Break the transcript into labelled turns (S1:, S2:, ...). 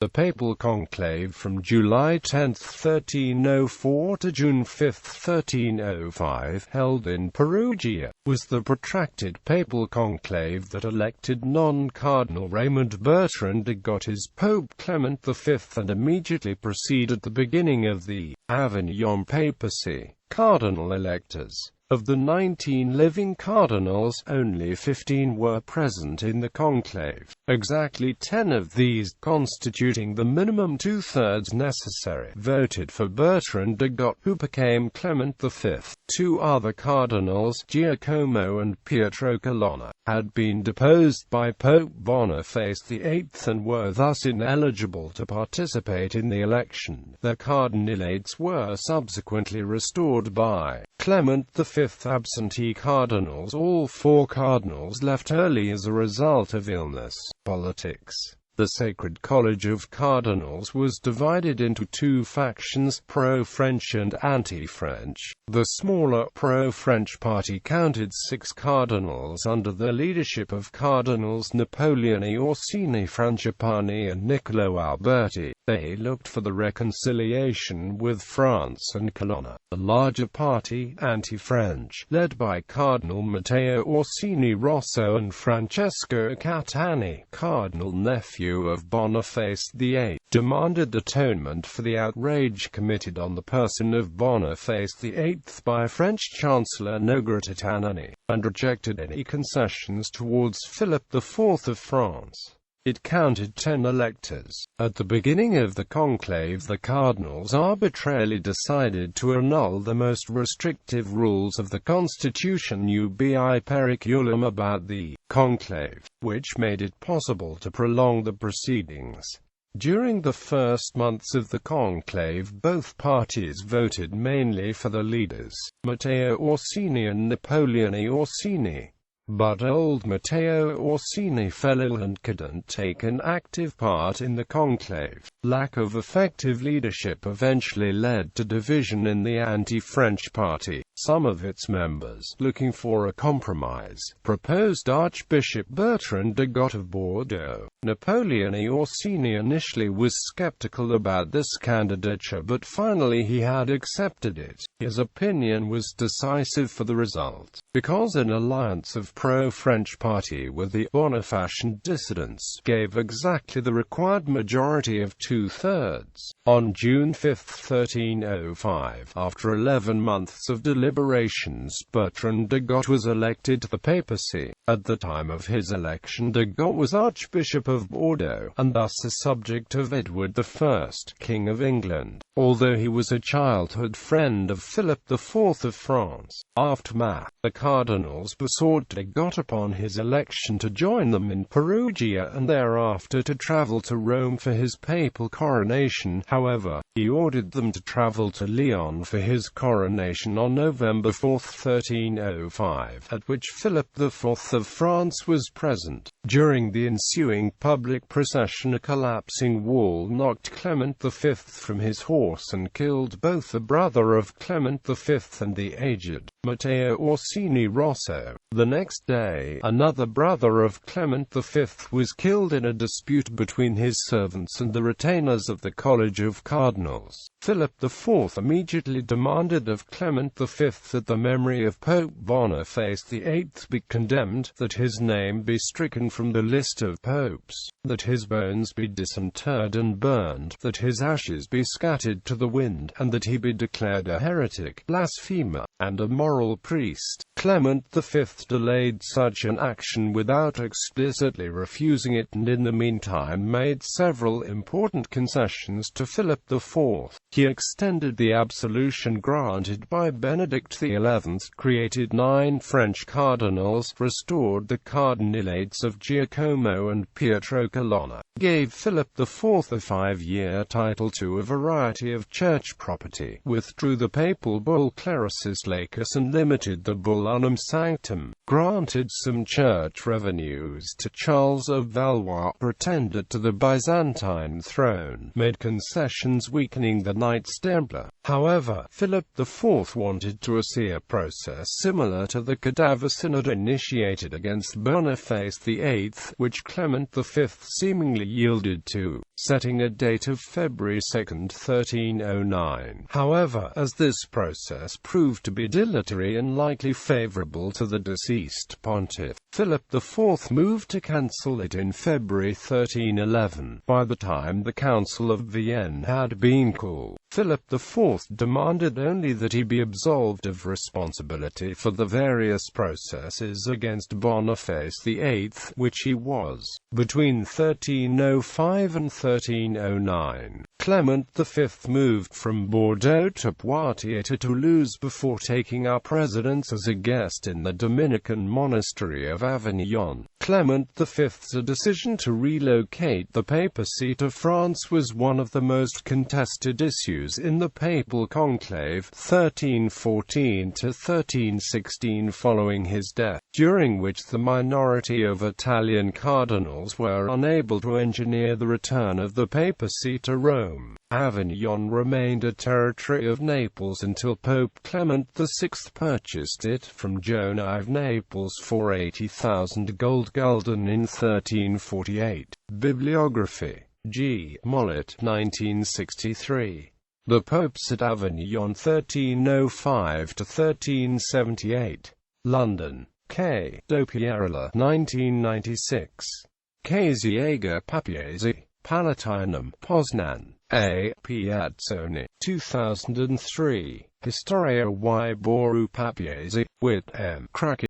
S1: The papal conclave from July 10, 1304 to June 5, 1305, held in Perugia, was the protracted papal conclave that elected non-cardinal Raymond Bertrand de Got as Pope Clement V and immediately preceded the beginning of the Avignon Papacy. Cardinal electors. Of the 19 living cardinals, only 15 were present in the conclave, exactly 10 of these, constituting the minimum two-thirds necessary, voted for Bertrand de Got, who became Clement V. Two other cardinals, Giacomo and Pietro Colonna, had been deposed by Pope Boniface VIII and were thus ineligible to participate in the election. Their cardinalates were subsequently restored by Clement V. Absentee cardinals. All 4 cardinals left early as a result of illness. Politics. The Sacred College of Cardinals was divided into 2 factions, pro-French and anti-French. The smaller, pro-French party counted 6 cardinals under the leadership of Cardinals Napoleone Orsini Frangipani and Niccolo Alberti. They looked for the reconciliation with France and Colonna. The larger party, anti-French, led by Cardinal Matteo Orsini Rosso and Francesco Catani, cardinal nephew of Boniface VIII, demanded atonement for the outrage committed on the person of Boniface VIII by French Chancellor Negrete-Tanani, and rejected any concessions towards Philip IV of France. It counted 10 electors. At the beginning of the conclave, the cardinals arbitrarily decided to annul the most restrictive rules of the Constitution ubi periculum about the conclave, which made it possible to prolong the proceedings. During the first months of the conclave, both parties voted mainly for the leaders, Matteo Orsini and Napoleone Orsini. But old Matteo Orsini fell ill and couldn't take an active part in the conclave. Lack of effective leadership eventually led to division in the anti-French party. Some of its members, looking for a compromise, proposed Archbishop Bertrand de Got of Bordeaux. Napoleone Orsini initially was skeptical about this candidature, but finally he had accepted it. His opinion was decisive for the result, because an alliance of pro-French party with the Bonifacian dissidents gave exactly the required majority of 2/3. On June 5, 1305, after 11 months of deliberations, Bertrand de Got was elected to the papacy. At the time of his election, de Got was Archbishop of Bordeaux, and thus a subject of Edward I, King of England, although he was a childhood friend of Philip IV of France. Aftermath. The cardinals besought de Got upon his election to join them in Perugia and thereafter to travel to Rome for his papal coronation. However, he ordered them to travel to Lyon for his coronation on November 4, 1305, at which Philip IV of France was present. During the ensuing public procession, a collapsing wall knocked Clement V from his horse and killed both the brother of Clement V and the aged Matteo Orsini Rosso. The next day, another brother of Clement V was killed in a dispute between his servants and the retainers of the College of Cardinals. Philip IV immediately demanded of Clement V that the memory of Pope Boniface VIII be condemned, that his name be stricken from the list of popes, that his bones be disinterred and burned, that his ashes be scattered to the wind, and that he be declared a heretic, blasphemer, and a moral priest. Clement V delayed such an action without explicitly refusing it, and in the meantime made several important concessions to Philip IV. He extended the absolution granted by Benedict XI, created 9 French cardinals, restored the cardinalates of Giacomo and Pietro Colonna, gave Philip IV a 5-year title to a variety of church property, withdrew the papal bull Clericis Laicus and limited the bull Annuum Sanctum, granted some church revenues to Charles of Valois, pretender to the Byzantine throne, made concessions weakening the Knights Templar. However, Philip IV wanted to see a process similar to the Cadaver Synod initiated against Boniface VIII, which Clement V seemingly yielded to, setting a date of February 2, 1309. However, as this process proved to be dilatory and likely favourable to the deceased pontiff, Philip IV moved to cancel it in February 1311. By the time the Council of Vienne had been called, Philip IV demanded only that he be absolved of responsibility for the various processes against Boniface VIII, which he was. Between 1305 and 1309, Clement V moved from Bordeaux to Poitiers to Toulouse before taking up residence as a guest in the Dominican monastery of Avignon. Clement V's decision to relocate the papacy to France was one of the most contested issues in the papal conclave 1314 to 1316 following his death, during which the minority of Italian cardinals were unable to engineer the return of the papacy to Rome. Avignon remained a territory of Naples until Pope Clement VI purchased it from Joan of Naples for 80,000 gold gulden in 1348. Bibliography. G. Mollett, 1963. The Popes at Avignon 1305 to 1378. London. K. Dopierala, 1996. Casiega Papiesi, Palatinum, Poznan. A. Piazzoni, 2003. Historia y Boru Papiesi, Wit M. Crack